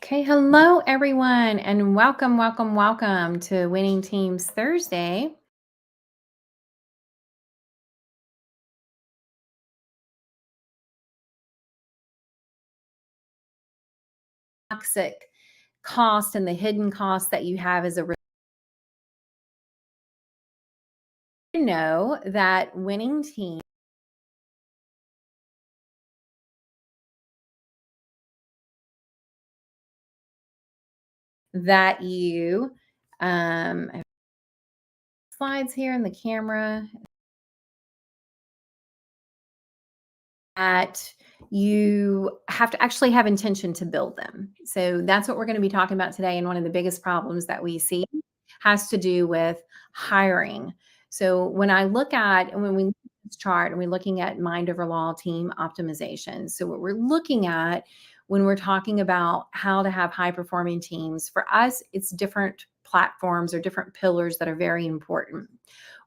Okay, hello everyone, and welcome to Winning Teams Thursday. Toxic cost and the hidden cost that you have as a know that winning team that you I have slides here in the camera that you have to actually have intention to build them. So that's what we're going to be talking about today. And one of the biggest problems that we see has to do with hiring. So when I look at, and when we look at this chart and we're looking at mind over law team optimization. So what we're looking at when we're talking about how to have high performing teams, for us, it's different platforms or different pillars that are very important.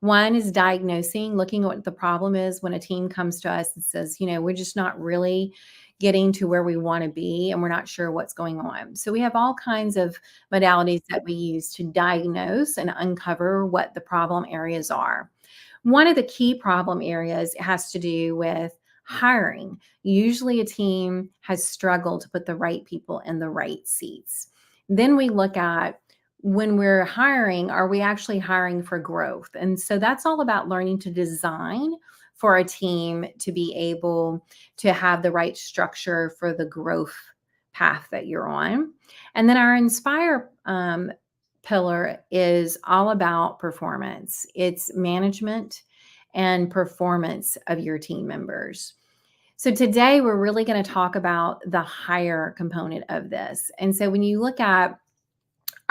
One is diagnosing, looking at what the problem is when a team comes to us and says, we're just not really getting to where we want to be and we're not sure what's going on. So we have all kinds of modalities that we use to diagnose and uncover what the problem areas are. One of the key problem areas has to do with hiring. Usually a team has struggled to put the right people in the right seats. Then we look at when we're hiring, are we actually hiring for growth? And so that's all about learning to design for a team to be able to have the right structure for the growth path that you're on. And then our inspire pillar is all about performance. It's management and performance of your team members. So today we're really going to talk about the hire component of this. And so when you look at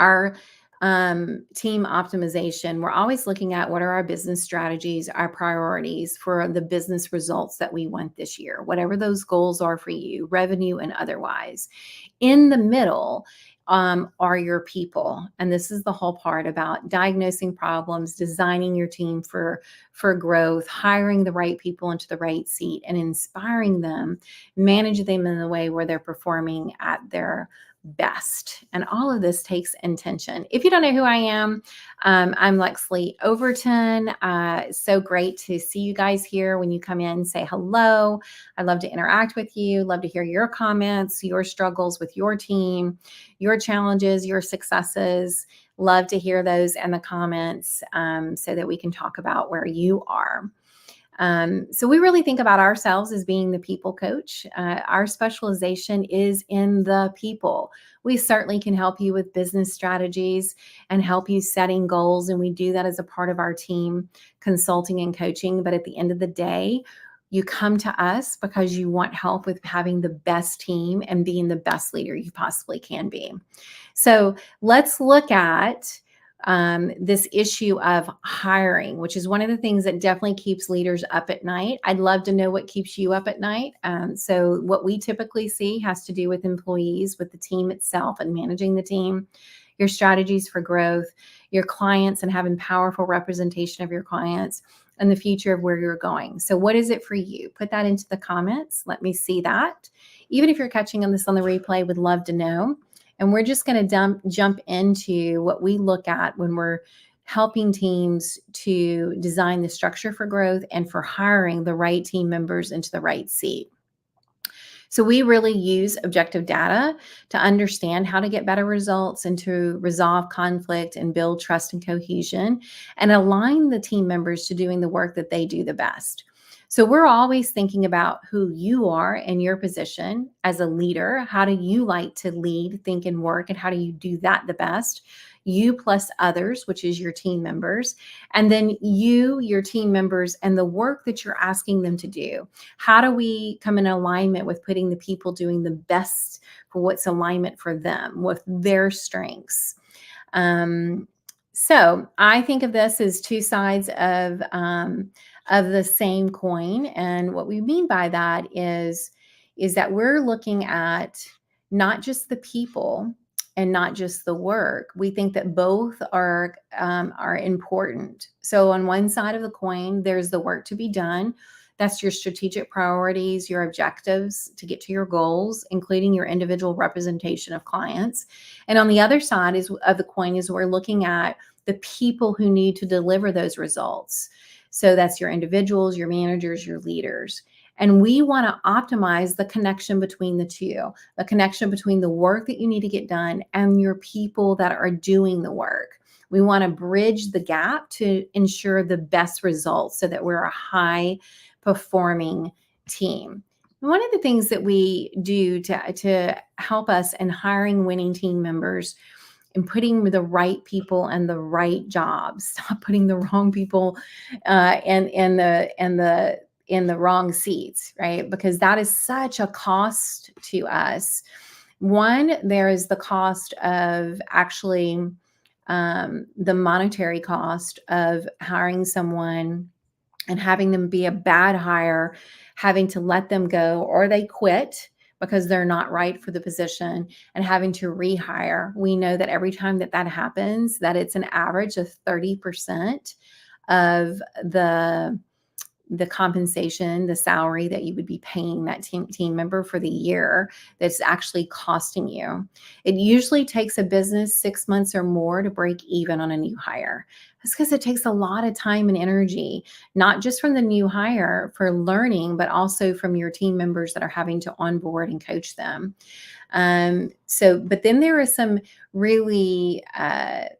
our team optimization, we're always looking at what are our business strategies, our priorities for the business results that we want this year, whatever those goals are for you, revenue and otherwise. In the middle are your people. And this is the whole part about diagnosing problems, designing your team for growth, hiring the right people into the right seat and inspiring them, manage them in a way where they're performing at their best. And all of this takes intention. If you don't know who I am, I'm Lexley Overton. So great to see you guys here. When you come in, say hello. I love to interact with you, love to hear your comments, your struggles with your team, your challenges, your successes. Love to hear those in the comments so that we can talk about where you are. So we really think about ourselves as being the people coach. Our specialization is in the people. We certainly can help you with business strategies and help you setting goals. And we do that as a part of our team consulting and coaching. But at the end of the day, you come to us because you want help with having the best team and being the best leader you possibly can be. So let's look at this issue of hiring, which is one of the things that definitely keeps leaders up at night. I'd love to know what keeps you up at night. So what we typically see has to do with employees, with the team itself and managing the team, your strategies for growth, your clients and having powerful representation of your clients and the future of where you're going. So what is it for you? Put that into the comments. Let me see that. Even if you're catching on this on the replay, would love to know. And we're just going to jump into what we look at when we're helping teams to design the structure for growth and for hiring the right team members into the right seat. So we really use objective data to understand how to get better results and to resolve conflict and build trust and cohesion and align the team members to doing the work that they do the best. So we're always thinking about who you are in your position as a leader. How do you like to lead, think, and work? And how do you do that the best? You plus others, which is your team members. And then you, your team members, and the work that you're asking them to do. How do we come in alignment with putting the people doing the best for what's alignment for them with their strengths? So I think of this as two sides of the same coin. And what we mean by that is that we're looking at not just the people and not just the work. We think that both are important. So on one side of the coin, there's the work to be done. That's your strategic priorities, your objectives to get to your goals, including your individual representation of clients. And on the other side of the coin is we're looking at the people who need to deliver those results. So that's your individuals, your managers, your leaders. And we want to optimize the connection between the two, the connection between the work that you need to get done and your people that are doing the work. We want to bridge the gap to ensure the best results so that we're a high performing team. One of the things that we do to help us in hiring winning team members and putting the right people in the right jobs, stop putting the wrong people in the wrong seats, right? Because that is such a cost to us. One, there is the cost of actually the monetary cost of hiring someone and having them be a bad hire, having to let them go or they quit because they're not right for the position and having to rehire. We know that every time that happens, that it's an average of 30% of the compensation, the salary that you would be paying that team member for the year that's actually costing you. It usually takes a business 6 months or more to break even on a new hire. That's because it takes a lot of time and energy, not just from the new hire for learning, but also from your team members that are having to onboard and coach them. But then there are some really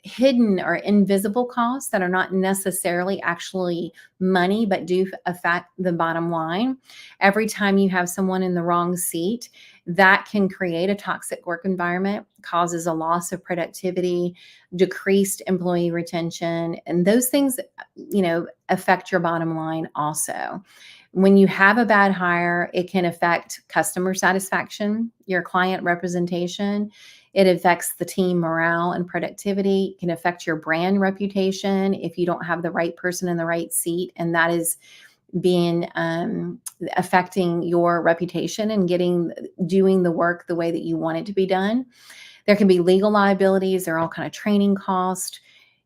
hidden or invisible costs that are not necessarily actually money, but do affect the bottom line. Every time you have someone in the wrong seat, that can create a toxic work environment, causes a loss of productivity, decreased employee retention, and those things, affect your bottom line also. When you have a bad hire, it can affect customer satisfaction, your client representation. It affects the team morale and productivity. It can affect your brand reputation if you don't have the right person in the right seat, and that is affecting your reputation and doing the work the way that you want it to be done. There can be legal liabilities. There are all kind of training costs.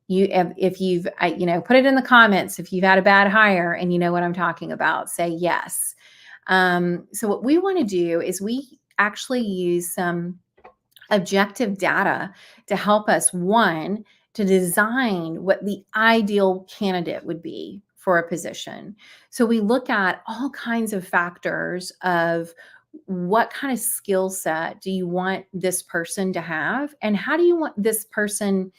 If you've, put it in the comments if you've had a bad hire and you know what I'm talking about. Say yes. So what we want to do is we actually use some objective data to help us, one, to design what the ideal candidate would be for a position. So we look at all kinds of factors of what kind of skill set do you want this person to have, and how do you want this person,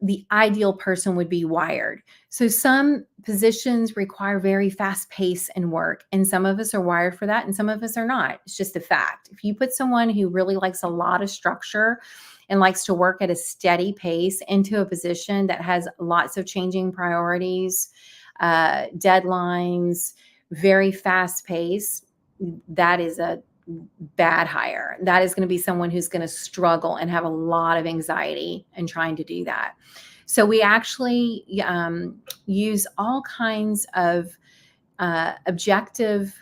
the ideal person would be wired. So some positions require very fast pace and work, and some of us are wired for that and some of us are not. It's just a fact. If you put someone who really likes a lot of structure and likes to work at a steady pace into a position that has lots of changing priorities, deadlines, very fast pace, that is a bad hire. That is going to be someone who's going to struggle and have a lot of anxiety in trying to do that. So we actually use all kinds of objective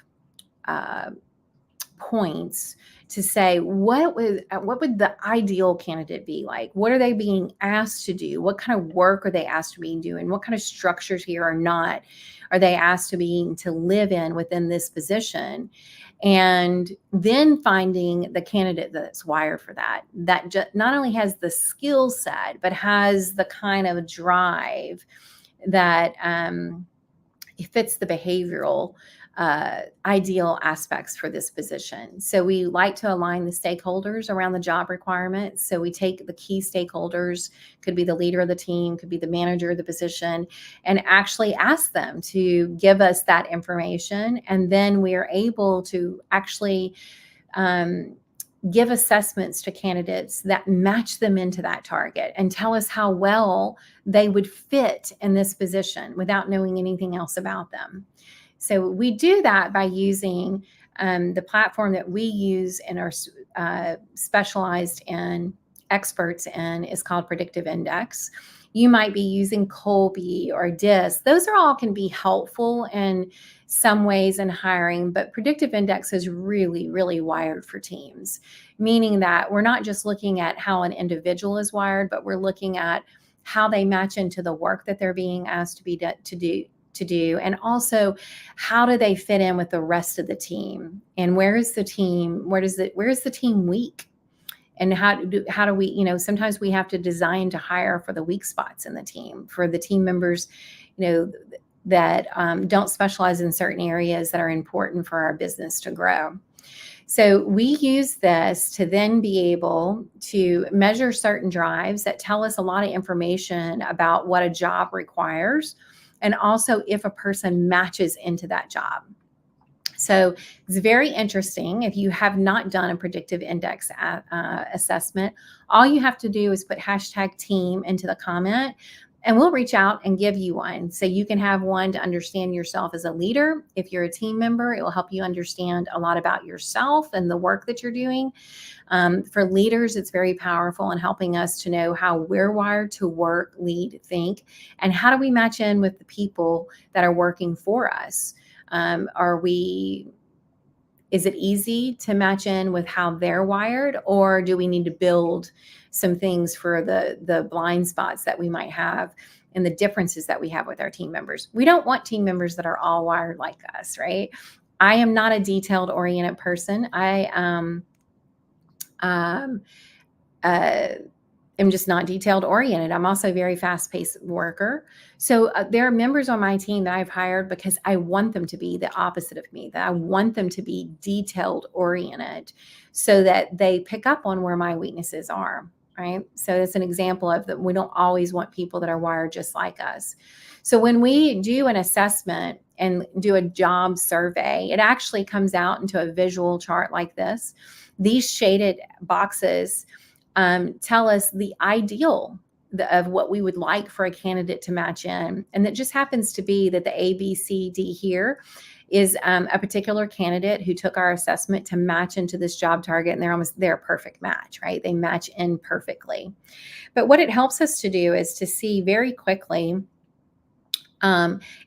points to say what would the ideal candidate be like? What are they being asked to do? What kind of work are they asked to be doing? What kind of structures here are they asked to live in within this position? And then finding the candidate that's wired for that not only has the skill set, but has the kind of drive that it fits the behavioral ideal aspects for this position. So we like to align the stakeholders around the job requirements. So we take the key stakeholders, could be the leader of the team, could be the manager of the position, and actually ask them to give us that information. And then we are able to actually give assessments to candidates that match them into that target and tell us how well they would fit in this position without knowing anything else about them. So we do that by using the platform that we use and are specialized in, experts in, is called Predictive Index. You might be using Colby or DISC. Those are all can be helpful in some ways in hiring, but Predictive Index is really, really wired for teams, meaning that we're not just looking at how an individual is wired, but we're looking at how they match into the work that they're being asked to to do, and also how do they fit in with the rest of the team, and where is the team, where is the team weak, and how do we, sometimes we have to design to hire for the weak spots in the team, for the team members, that don't specialize in certain areas that are important for our business to grow. So we use this to then be able to measure certain drives that tell us a lot of information about what a job requires, and also if a person matches into that job. So it's very interesting. If you have not done a predictive index assessment, all you have to do is put #team into the comment, and we'll reach out and give you one. So you can have one to understand yourself as a leader. If you're a team member, it will help you understand a lot about yourself and the work that you're doing. For leaders, it's very powerful in helping us to know how we're wired to work, lead, think, and how do we match in with the people that are working for us. Is it easy to match in with how they're wired, or do we need to build some things for the blind spots that we might have and the differences that we have with our team members? We don't want team members that are all wired like us, right? I am not a detailed oriented person. I am just not detailed oriented. I'm also a very fast paced worker. So there are members on my team that I've hired because I want them to be the opposite of me, that I want them to be detailed oriented so that they pick up on where my weaknesses are, right? So that's an example of that. We don't always want people that are wired just like us. So when we do an assessment and do a job survey, it actually comes out into a visual chart like this. These shaded boxes tell us the ideal of what we would like for a candidate to match in. And that just happens to be that the A, B, C, D here is a particular candidate who took our assessment to match into this job target, and they're a perfect match, right? They match in perfectly. But what it helps us to do is to see very quickly,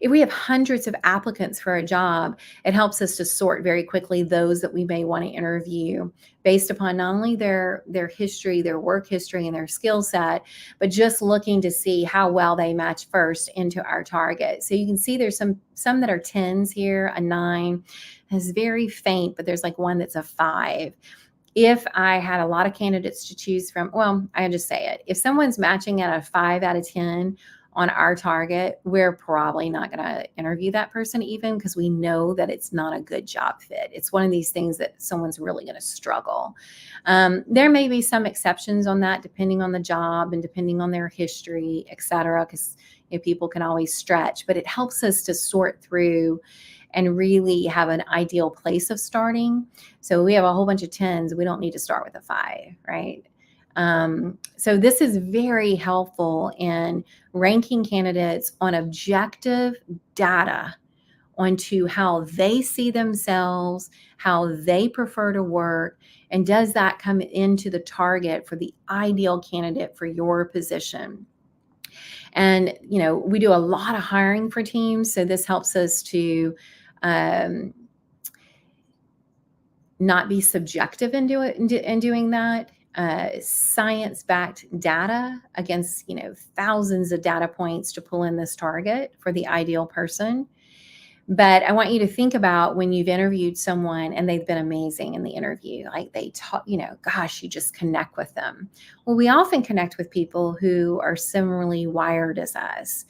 if we have hundreds of applicants for a job, it helps us to sort very quickly those that we may want to interview based upon not only their history, their work history, and their skill set, but just looking to see how well they match first into our target. So you can see there's some that are 10s here, a 9 is very faint, but there's like one that's a 5. If I had a lot of candidates to choose from, well, I just say it. If someone's matching at a 5 out of 10 on our target, we're probably not going to interview that person even, because we know that it's not a good job fit. It's one of these things that someone's really going to struggle. There may be some exceptions on that, depending on the job and depending on their history, et cetera, because people can always stretch, but it helps us to sort through and really have an ideal place of starting. So we have a whole bunch of 10s. We don't need to start with a 5, right? So this is very helpful in ranking candidates on objective data onto how they see themselves, how they prefer to work, and does that come into the target for the ideal candidate for your position. And, we do a lot of hiring for teams, so this helps us to not be subjective in doing that. Science-backed data against, thousands of data points to pull in this target for the ideal person. But I want you to think about when you've interviewed someone and they've been amazing in the interview, like they talk, gosh, you just connect with them. Well, we often connect with people who are similarly wired as us.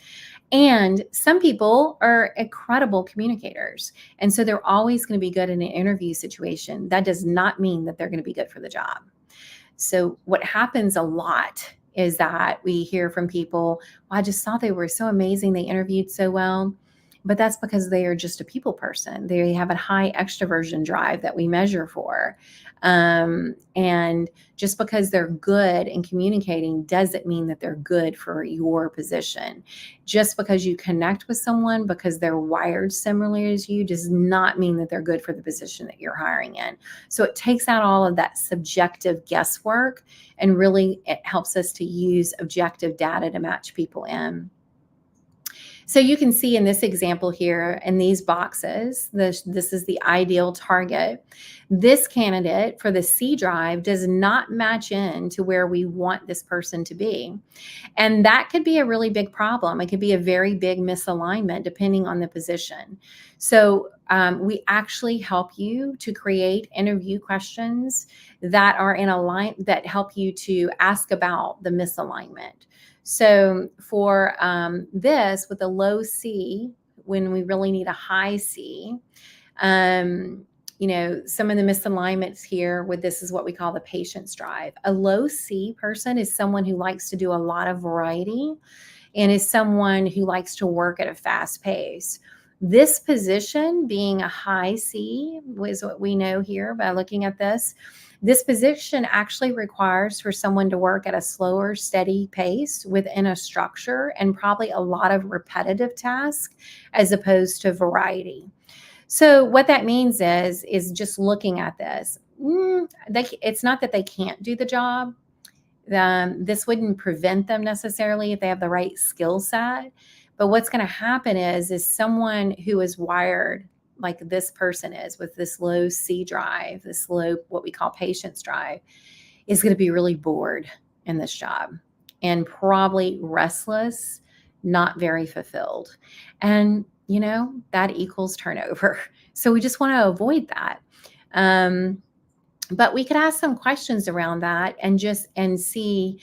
And some people are incredible communicators. And so they're always going to be good in an interview situation. That does not mean that they're going to be good for the job. So what happens a lot is that we hear from people, well, I just thought they were so amazing. They interviewed so well. But that's because they are just a people person. They have a high extroversion drive that we measure for. And just because they're good in communicating doesn't mean that they're good for your position. Just because you connect with someone because they're wired similarly as you does not mean that they're good for the position that you're hiring in. So it takes out all of that subjective guesswork, and really it helps us to use objective data to match people in. So you can see in this example here, in these boxes, this is the ideal target. This candidate for the C drive does not match in to where we want this person to be. And that could be a really big problem. It could be a very big misalignment depending on the position. So we actually help you to create interview questions that are in a line that help you to ask about the misalignment. So for this with a low C, when we really need a high C, um, some of the misalignments here with this is what we call the patience drive. A low C person is someone who likes to do a lot of variety and is someone who likes to work at a fast pace. This position being a high C is what we know here by looking at this. This position actually requires for someone to work at a slower, steady pace within a structure and probably a lot of repetitive tasks as opposed to variety. So what that means is just looking at this. It's not that they can't do the job. This wouldn't prevent them necessarily if they have the right skill set. But what's going to happen is someone who is wired like this person is with this low C drive, this low, what we call patience drive, is going to be really bored in this job and probably restless, not very fulfilled. And, that equals turnover. So we just want to avoid that. But we could ask some questions around that and see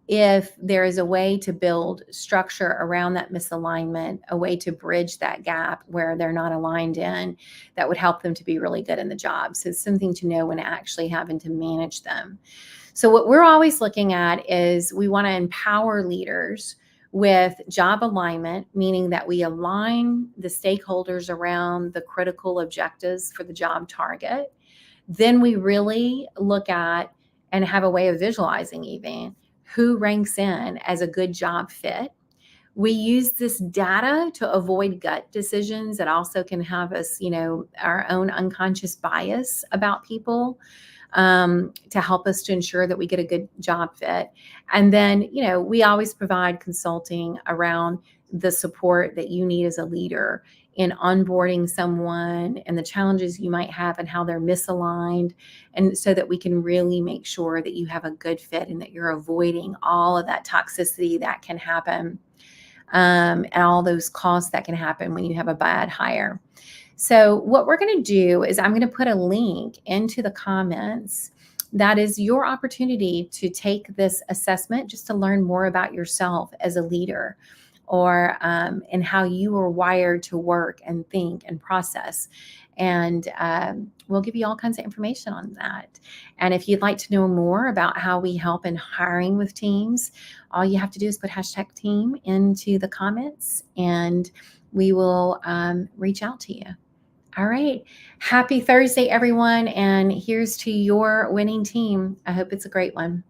if there is a way to build structure around that misalignment, a way to bridge that gap where they're not aligned in, that would help them to be really good in the job. So it's something to know when actually having to manage them. So what we're always looking at is we want to empower leaders with job alignment, meaning that we align the stakeholders around the critical objectives for the job target. Then we really look at and have a way of visualizing even who ranks in as a good job fit. We use this data to avoid gut decisions that also can have us, our own unconscious bias about people, to help us to ensure that we get a good job fit. And then, we always provide consulting around the support that you need as a leader in onboarding someone and the challenges you might have and how they're misaligned. And so that we can really make sure that you have a good fit and that you're avoiding all of that toxicity that can happen, and all those costs that can happen when you have a bad hire. So what we're going to do is I'm going to put a link into the comments. That is your opportunity to take this assessment just to learn more about yourself as a leader, or and how you are wired to work and think and process. And we'll give you all kinds of information on that. And if you'd like to know more about how we help in hiring with teams, all you have to do is put #team into the comments and we will reach out to you. All right. Happy Thursday, everyone. And here's to your winning team. I hope it's a great one.